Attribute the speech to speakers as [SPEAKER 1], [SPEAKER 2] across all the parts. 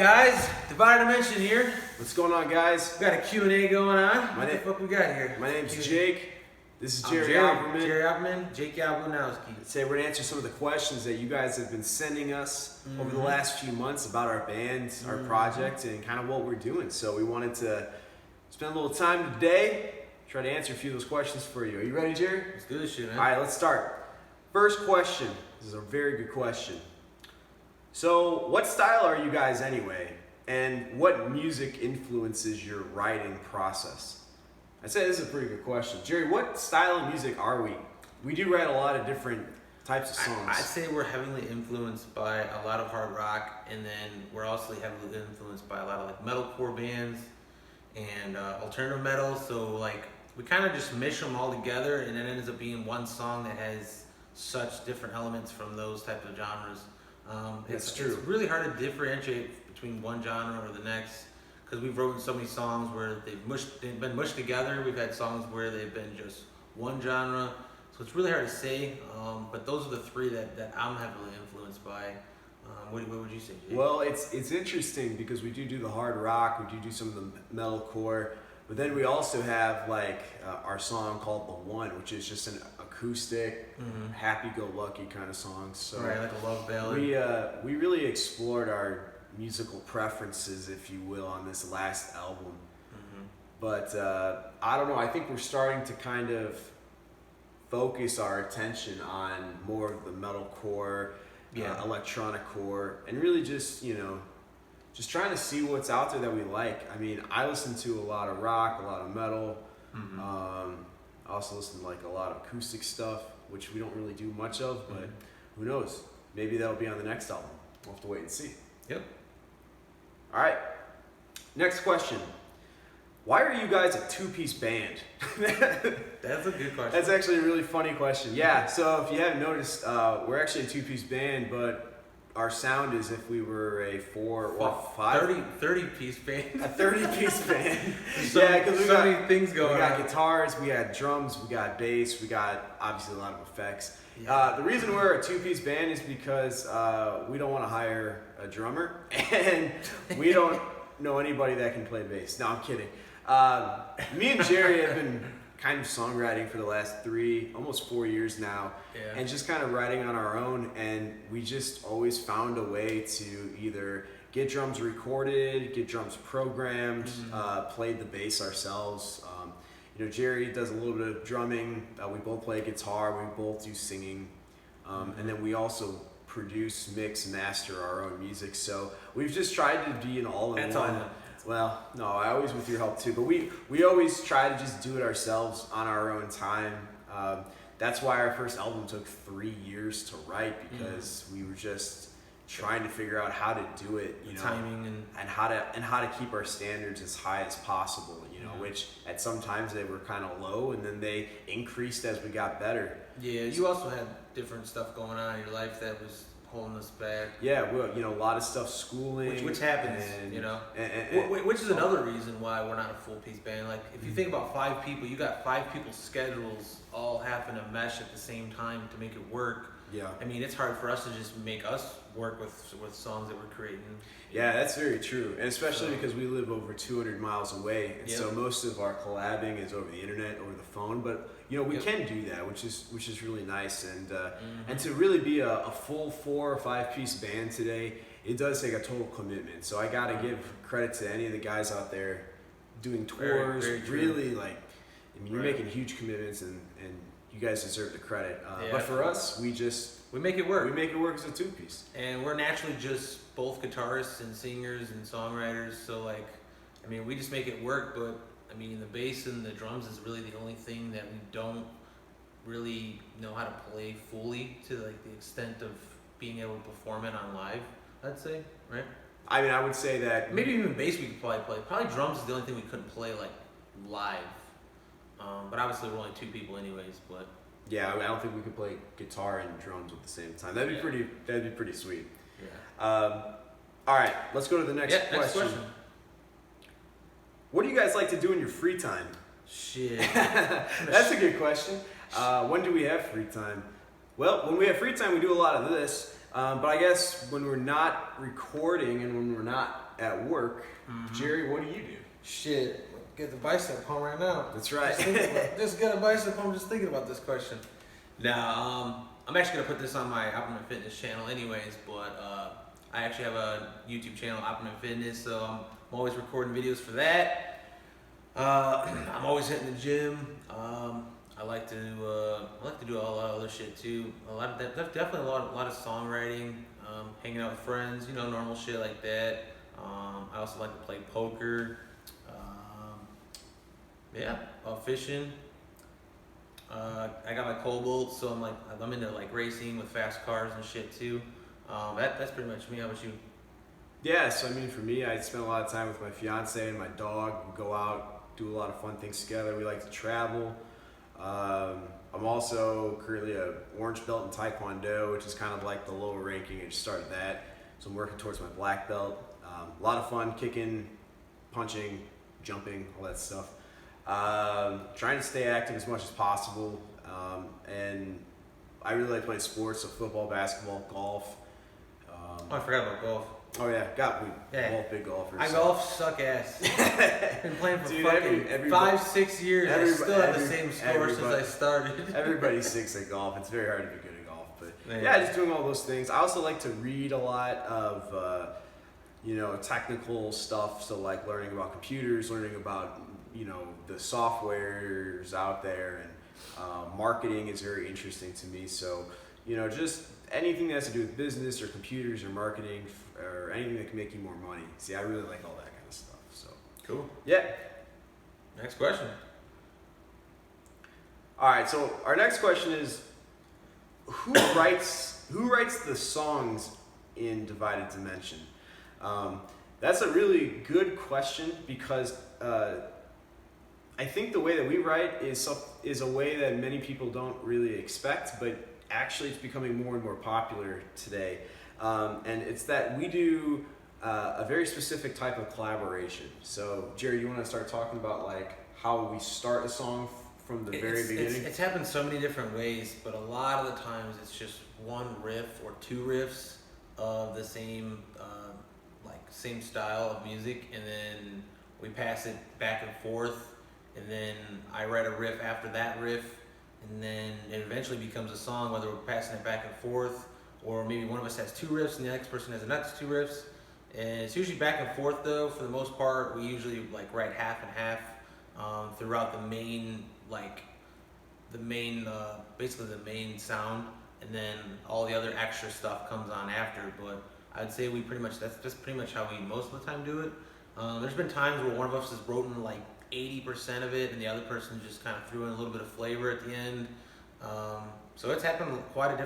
[SPEAKER 1] guys? Divided Dimension here.
[SPEAKER 2] What's going on, guys?
[SPEAKER 1] We got a Q&A going on. What the fuck we got here?
[SPEAKER 2] My name's Jake. This is
[SPEAKER 1] Jerry Opperman. Jake Yablonowski.
[SPEAKER 2] Today we're going to answer some of the questions that you guys have been sending us over the last few months about our band, our project, and kind of what we're doing. So we wanted to spend a little time today, try to answer a few of those questions for you. Are you ready, Jerry?
[SPEAKER 1] Let's do this shit, man.
[SPEAKER 2] All right, let's start. First question. This is a very good question. So, what style are you guys anyway? And what music influences your writing process? I'd say this is a pretty good question. Jerry, what style of music are we? We do write a lot of different types of songs.
[SPEAKER 1] I'd say we're heavily influenced by a lot of hard rock, and then we're also heavily influenced by a lot of like metalcore bands and alternative metal. So like we kind of just mish them all together, and it ends up being one song that has such different elements from those types of genres.
[SPEAKER 2] That's true.
[SPEAKER 1] It's really hard to differentiate between one genre or the next because we've written so many songs where they've been mushed together. We've had songs where they've been just one genre, so it's really hard to say. But those are the three that I'm heavily influenced by. What would you say, Jake?
[SPEAKER 2] Well, it's interesting because we do the hard rock, we do some of the metalcore, but then we also have like our song called "The One," which is just an acoustic, happy-go-lucky kind of song. So
[SPEAKER 1] right, like a love ballad.
[SPEAKER 2] We really explored our musical preferences, if you will, on this last album. But I don't know. I think we're starting to kind of focus our attention on more of the metalcore, electronic core, and really just just trying to see what's out there that we like. I mean, I listen to a lot of rock, a lot of metal. I also listen to like a lot of acoustic stuff, which we don't really do much of, but who knows? Maybe that'll be on the next album. We'll have to wait and see.
[SPEAKER 1] Yep.
[SPEAKER 2] All right. Next question. Why are you guys a two-piece band?
[SPEAKER 1] That's a good question.
[SPEAKER 2] That's actually a really funny question. Yeah, so if you haven't noticed, we're actually a two-piece band, but our sound is if we were a 4 or 5
[SPEAKER 1] 30-piece band.
[SPEAKER 2] A 30-piece band.
[SPEAKER 1] Yeah, because we got many things going on.
[SPEAKER 2] We got guitars, we got drums, we got bass, we got obviously a lot of effects. The reason we're a two-piece band is because we don't want to hire a drummer, and we don't know anybody that can play bass. No, I'm kidding. Me and Jerry have been kind of songwriting for the last 3, almost 4 years now, and just kind of writing on our own, and we just always found a way to either get drums recorded, get drums programmed, played the bass ourselves. Jerry does a little bit of drumming, we both play guitar, we both do singing, and then we also produce, mix, master our own music, so we've just tried to be an all-in-one. Well, no, I always with your help too, but we always try to just do it ourselves on our own time. That's why our first album took 3 years to write, because we were just trying to figure out how to do it,
[SPEAKER 1] timing
[SPEAKER 2] and how to keep our standards as high as possible, which at some times they were kind of low, and then they increased as we got better.
[SPEAKER 1] Yeah, you also had different stuff going on in your life that was holding us back.
[SPEAKER 2] Yeah, well, a lot of stuff, schooling,
[SPEAKER 1] which happens, which is another reason why we're not a full-piece band. Like, if you think about 5 people, you got 5 people's schedules all having to mesh at the same time to make it work.
[SPEAKER 2] Yeah.
[SPEAKER 1] I mean, it's hard for us to just make us work with songs that we're creating.
[SPEAKER 2] Yeah, that's very true, and especially because we live over 200 miles away, and so most of our collabing is over the internet, over the phone. But we can do that, which is really nice, and to really be a full 4 or 5 piece band today, it does take a total commitment. So I gotta give credit to any of the guys out there doing tours.
[SPEAKER 1] Very
[SPEAKER 2] really, you're making huge commitments, and you guys deserve the credit. But for us, we
[SPEAKER 1] make it work.
[SPEAKER 2] We make it work as a 2-piece.
[SPEAKER 1] And we're naturally just both guitarists and singers and songwriters. So we just make it work. But the bass and the drums is really the only thing that we don't really know how to play fully to the extent of being able to perform it on live, I'd say, right?
[SPEAKER 2] I would say that
[SPEAKER 1] maybe even bass we could probably play. Probably drums is the only thing we couldn't play live. But obviously we're only 2 people anyways, but
[SPEAKER 2] yeah, I don't think we could play guitar and drums at the same time. That'd be pretty sweet.
[SPEAKER 1] Yeah.
[SPEAKER 2] All right, let's go to the next question.
[SPEAKER 1] Next question.
[SPEAKER 2] What do you guys like to do in your free time?
[SPEAKER 1] Shit.
[SPEAKER 2] That's a good question. When do we have free time? Well, when we have free time, we do a lot of this. But I guess when we're not recording and when we're not at work, Jerry, what do you do?
[SPEAKER 1] Shit, get the bicep pump right now.
[SPEAKER 2] That's right.
[SPEAKER 1] Just get a bicep pump just thinking about this question. Now, I'm actually gonna put this on my opperman Fitness channel anyways, but I actually have a YouTube channel, opperman Fitness, so I'm always recording videos for that. I'm always hitting the gym. I like to do a lot of other shit too. Definitely a lot of songwriting, hanging out with friends, normal shit like that. I also like to play poker. Fishing. I got my Cobalt, so I'm into like racing with fast cars and shit too. That's pretty much me. How about you?
[SPEAKER 2] Yeah, so I mean, for me, I spend a lot of time with my fiance and my dog. We go out, do a lot of fun things together. We like to travel. I'm also currently a orange belt in Taekwondo, which is kind of like the lower ranking. I just started that, so I'm working towards my black belt. A lot of fun kicking, punching, jumping, all that stuff. Trying to stay active as much as possible, and I really like playing sports, so football, basketball, golf.
[SPEAKER 1] I forgot about golf.
[SPEAKER 2] Oh yeah, we're all big golfers.
[SPEAKER 1] I golf suck ass. Been playing for
[SPEAKER 2] Dude,
[SPEAKER 1] fucking 5-6 years. I still have the same score since I started.
[SPEAKER 2] Everybody stinks at golf. It's very hard to be good at golf, but yeah, just doing all those things. I also like to read a lot of technical stuff. So like learning about computers, learning about the softwares out there, and marketing is very interesting to me. So just anything that has to do with business or computers or marketing or anything that can make you more money. See, I really like all that kind of stuff. So
[SPEAKER 1] cool.
[SPEAKER 2] Yeah.
[SPEAKER 1] Next question.
[SPEAKER 2] All right. So our next question is, who writes the songs in Divided Dimension? That's a really good question because I think the way that we write is a way that many people don't really expect, but actually it's becoming more and more popular today. And it's that we do a very specific type of collaboration. So Jerry, you want to start talking about like how we start a song from the very beginning?
[SPEAKER 1] It's happened so many different ways, but a lot of the times it's just one riff or two riffs of the same same style of music, and then we pass it back and forth, and then I write a riff after that riff, and then it eventually becomes a song, whether we're passing it back and forth, or maybe one of us has two riffs and the next person has the next two riffs. And it's usually back and forth though. For the most part, we usually write half and half throughout basically the main sound, and then all the other extra stuff comes on after. But I'd say that's just pretty much how we most of the time do it. There's been times where one of us has written 80% of it, and the other person just kind of threw in a little bit of flavor at the end. So it's happened quite a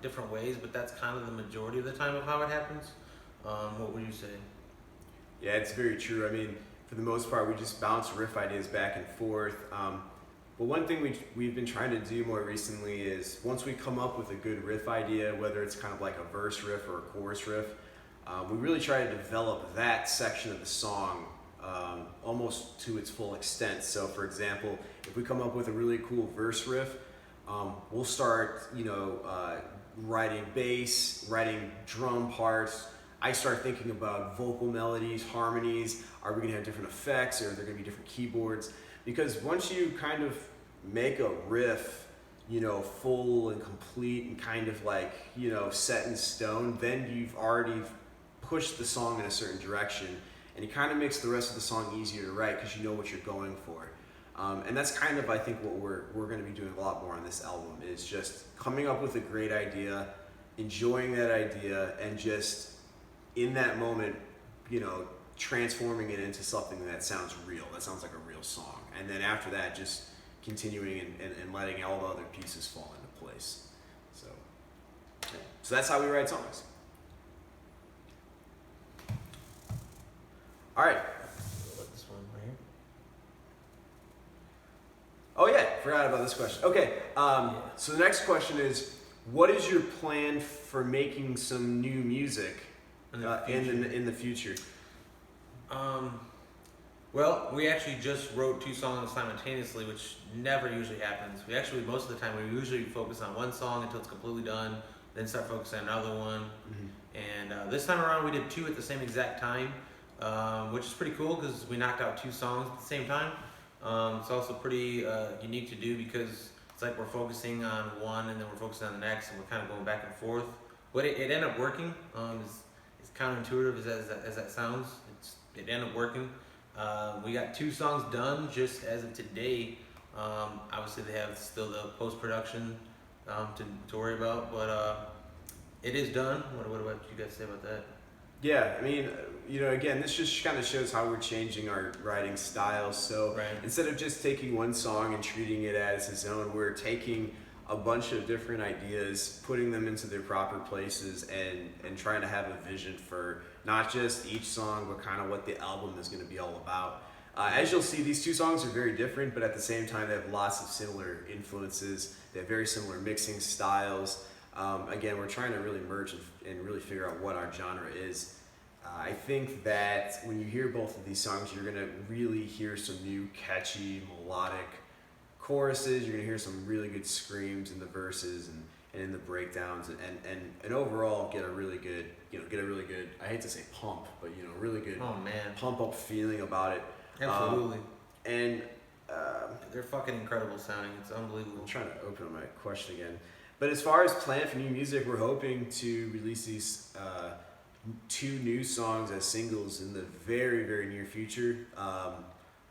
[SPEAKER 1] different ways, but that's kind of the majority of the time of how it happens. What would you say?
[SPEAKER 2] Yeah, it's very true. I mean, for the most part, we just bounce riff ideas back and forth. But one thing we've been trying to do more recently is once we come up with a good riff idea, whether it's kind of like a verse riff or a chorus riff, we really try to develop that section of the song almost to its full extent. So for example, if we come up with a really cool verse riff, we'll start writing bass, writing drum parts. I start thinking about vocal melodies, harmonies. Are we gonna have different effects, or are there gonna be different keyboards? Because once you kind of make a riff, full and complete and kind of set in stone, then you've already pushed the song in a certain direction, and it kind of makes the rest of the song easier to write because you know what you're going for. And that's kind of, I think, what we're going to be doing a lot more on this album, is just coming up with a great idea, enjoying that idea, and just in that moment, transforming it into something that sounds real, that sounds like a real song. And then after that, just continuing and letting all the other pieces fall into place. So that's how we write songs. All right.
[SPEAKER 1] This one right here.
[SPEAKER 2] Oh yeah, forgot about this question. Okay, so the next question is, what is your plan for making some new music in the future?
[SPEAKER 1] Well, we actually just wrote 2 songs simultaneously, which never usually happens. Most of the time, we usually focus on one song until it's completely done, then start focusing on another one.
[SPEAKER 2] Mm-hmm.
[SPEAKER 1] And this time around, we did 2 at the same exact time, which is pretty cool because we knocked out 2 songs at the same time. It's also pretty unique to do because it's like we're focusing on one and then we're focusing on the next, and we're kind of going back and forth. But it ended up working. It's counterintuitive as that sounds. It ended up working. We got 2 songs done just as of today. Obviously, they have still the post production to worry about, but it is done. What about you guys say about that?
[SPEAKER 2] Yeah, I mean, again, this just kind of shows how we're changing our writing style. So
[SPEAKER 1] Right.
[SPEAKER 2] instead of just taking one song and treating it as its own, we're taking a bunch of different ideas, putting them into their proper places, and trying to have a vision for not just each song, but kind of what the album is going to be all about. As you'll see, these 2 songs are very different, but at the same time, they have lots of similar influences. They have very similar mixing styles. Again, we're trying to really merge and really figure out what our genre is. I think that when you hear both of these songs, you're going to really hear some new catchy melodic choruses. You're going to hear some really good screams in the verses and in the breakdowns, and overall get a really good, I hate to say pump, but really good pump up feeling about it.
[SPEAKER 1] Absolutely.
[SPEAKER 2] And
[SPEAKER 1] they're fucking incredible sounding. It's unbelievable.
[SPEAKER 2] I'm trying to open up my question again. But as far as plan for new music, we're hoping to release these 2 new songs as singles in the very, very near future.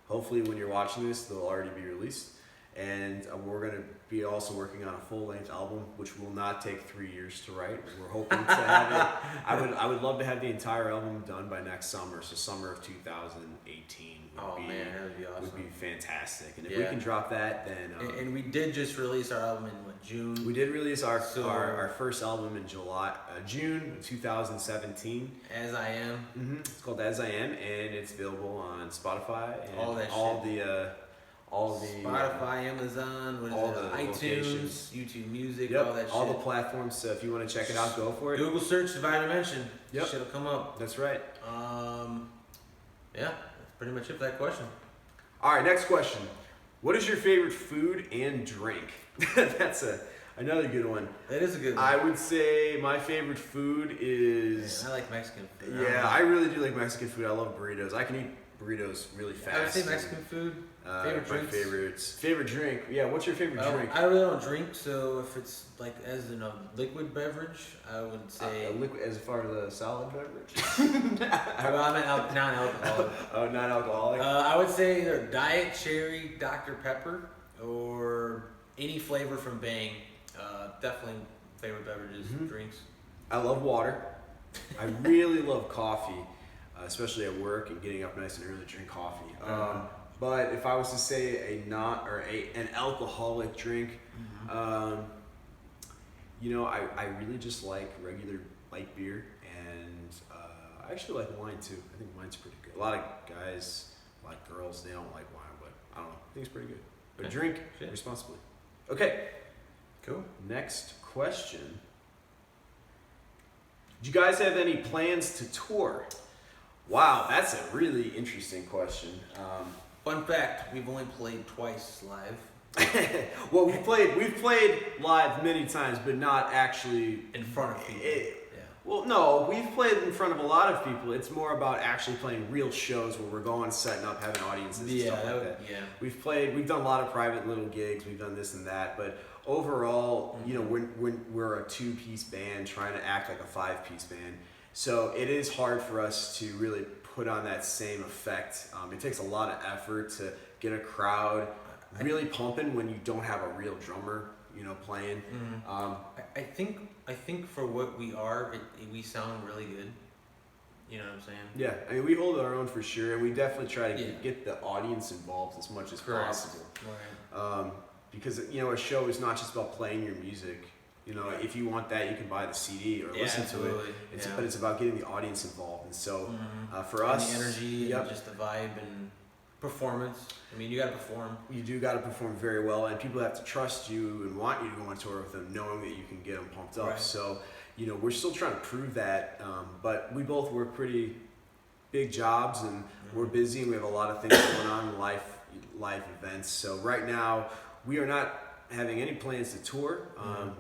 [SPEAKER 2] Hopefully when you're watching this, they'll already be released. And we're going to be also working on a full-length album, which will not take 3 years to write. We're hoping to have it. I would love to have the entire album done by next summer, so summer of 2018 would be fantastic. And if we can drop that, then
[SPEAKER 1] and we did just release our album in June.
[SPEAKER 2] We did release our first album in June of 2017.
[SPEAKER 1] As I Am.
[SPEAKER 2] Mm-hmm. It's called As I Am, and it's available on Spotify and
[SPEAKER 1] all the Spotify, Amazon, iTunes,
[SPEAKER 2] locations.
[SPEAKER 1] YouTube Music,
[SPEAKER 2] Yep,
[SPEAKER 1] all that shit.
[SPEAKER 2] all the platforms. So if you want to check it out, go for it.
[SPEAKER 1] Google search Divine Dimension.
[SPEAKER 2] Yep,
[SPEAKER 1] Shit'll come up.
[SPEAKER 2] That's right.
[SPEAKER 1] Yeah, that's pretty much it for that question.
[SPEAKER 2] All right, next question. What is your favorite food and drink? That's another good one.
[SPEAKER 1] That is a good one.
[SPEAKER 2] I would say my favorite food is...
[SPEAKER 1] Man, I like Mexican food.
[SPEAKER 2] Yeah, I really do like Mexican food. I love burritos. I can eat burritos really fast.
[SPEAKER 1] I would say Mexican food. Favorite drinks?
[SPEAKER 2] Favorite drink. Yeah, what's your favorite drink?
[SPEAKER 1] I really don't drink, so if it's like as in a liquid beverage, I would say...
[SPEAKER 2] liquid as far as a solid beverage?
[SPEAKER 1] Well, I meant non-alcoholic.
[SPEAKER 2] Oh, non-alcoholic?
[SPEAKER 1] I would say either Diet Cherry, Dr. Pepper, or any flavor from Bang. Definitely favorite beverages, drinks.
[SPEAKER 2] I love water. I really love coffee, especially at work and getting up nice and early to drink coffee. But if I was to say an alcoholic drink, I really just like regular light beer, and I actually like wine too. I think wine's pretty good. A lot of guys, like girls, they don't like wine, but I don't know. I think it's pretty good. But drink responsibly. Okay.
[SPEAKER 1] Cool.
[SPEAKER 2] Next question. Do you guys have any plans to tour? Wow, that's a really interesting question.
[SPEAKER 1] Fun fact: we've only played twice live.
[SPEAKER 2] Well, we've played live many times, but not actually
[SPEAKER 1] in front of people.
[SPEAKER 2] Well, no, we've played in front of a lot of people. It's more about actually playing real shows where we're going, setting up, having audiences, and stuff like that.
[SPEAKER 1] Yeah.
[SPEAKER 2] We've done a lot of private little gigs. We've done this and that, but overall, we're a 2-piece band trying to act like a 5-piece band. So it is hard for us to really put on that same effect. It takes a lot of effort to get a crowd really pumping when you don't have a real drummer, playing.
[SPEAKER 1] I think for what we are, we sound really good. You know what I'm saying?
[SPEAKER 2] Yeah, I mean, we hold our own for sure, and we definitely try to get the audience involved as much as possible.
[SPEAKER 1] Right.
[SPEAKER 2] Because a show is not just about playing your music. If you want that, you can buy the CD or listen to it. But it's about getting the audience involved. And so for us,
[SPEAKER 1] the energy and just the vibe and performance. I mean, you got to perform.
[SPEAKER 2] You do got to perform very well, and people have to trust you and want you to go on tour with them, knowing that you can get them pumped up. Right. So, we're still trying to prove that. But we both work pretty big jobs, and we're busy, and we have a lot of things going on in life events. So right now, we are not having any plans to tour.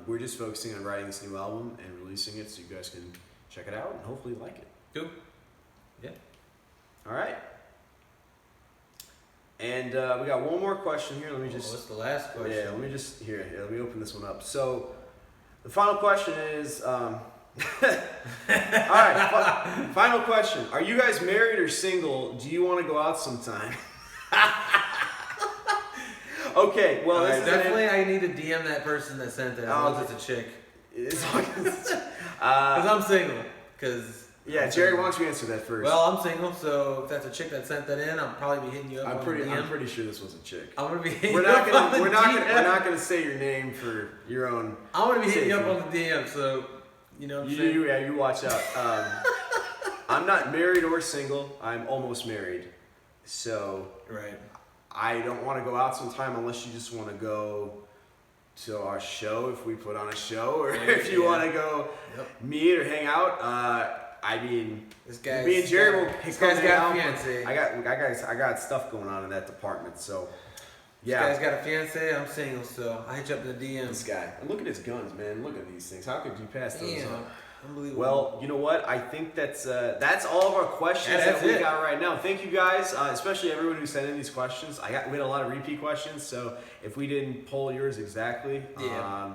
[SPEAKER 2] We're just focusing on writing this new album and releasing it so you guys can check it out and hopefully like it.
[SPEAKER 1] Cool. Yeah.
[SPEAKER 2] All right. And we got one more question here. Let me just.
[SPEAKER 1] What's the last question?
[SPEAKER 2] Yeah, let me just let me open this one up. So, the final question is. All right, final question. Are you guys married or single? Do you want to go out sometime? Okay, well, this is
[SPEAKER 1] definitely. I need to DM that person that sent that. As long as it's a chick. Because I'm single.
[SPEAKER 2] Yeah, Jerry, why don't you answer that first?
[SPEAKER 1] Well, I'm single, so if that's a chick that sent that in, I'll probably be hitting you up.
[SPEAKER 2] I'm pretty sure this was a chick.
[SPEAKER 1] I'm gonna be hitting
[SPEAKER 2] we're
[SPEAKER 1] you
[SPEAKER 2] not
[SPEAKER 1] up
[SPEAKER 2] gonna,
[SPEAKER 1] on the
[SPEAKER 2] we're not
[SPEAKER 1] DM.
[SPEAKER 2] gonna we're not gonna say your name for your own.
[SPEAKER 1] I'm gonna be hitting
[SPEAKER 2] safety.
[SPEAKER 1] you up on the DM, so you know what I'm saying?
[SPEAKER 2] You watch out. I'm not married or single. I'm almost married, so
[SPEAKER 1] Right.
[SPEAKER 2] I don't want to go out sometime unless you just want to go to our show if we put on a show, or if you want to go meet or hang out. I mean, me and Jerry will
[SPEAKER 1] this guy's got a
[SPEAKER 2] out.
[SPEAKER 1] fiance.
[SPEAKER 2] I got stuff going on in that department, so yeah.
[SPEAKER 1] This guy's got a fiance. I'm single, so I hit you up in the DM.
[SPEAKER 2] This guy. And look at his guns, man. Look at these things. How could you pass those up?
[SPEAKER 1] Unbelievable.
[SPEAKER 2] Well, you know what? I think that's all of our questions that we got right now. Thank you guys, especially everyone who sent in these questions. We had a lot of repeat questions, so if we didn't poll yours exactly,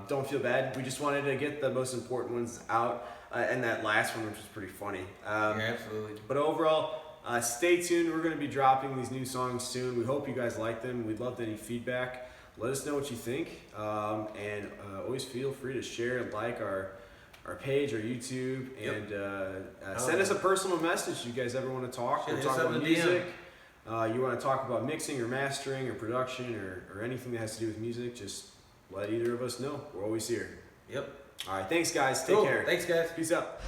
[SPEAKER 2] don't feel bad. We just wanted to get the most important ones out, and that last one, which was pretty funny.
[SPEAKER 1] Yeah, absolutely.
[SPEAKER 2] But overall, stay tuned. We're going to be dropping these new songs soon. We hope you guys like them. We'd love any feedback. Let us know what you think, and always feel free to share and like our page, our YouTube, and send us a personal message. You guys ever want to talk or talk about music? You want to talk about mixing or mastering or production or anything that has to do with music? Just let either of us know. We're always here.
[SPEAKER 1] Yep.
[SPEAKER 2] All right. Thanks, guys. Take care.
[SPEAKER 1] Thanks, guys.
[SPEAKER 2] Peace out.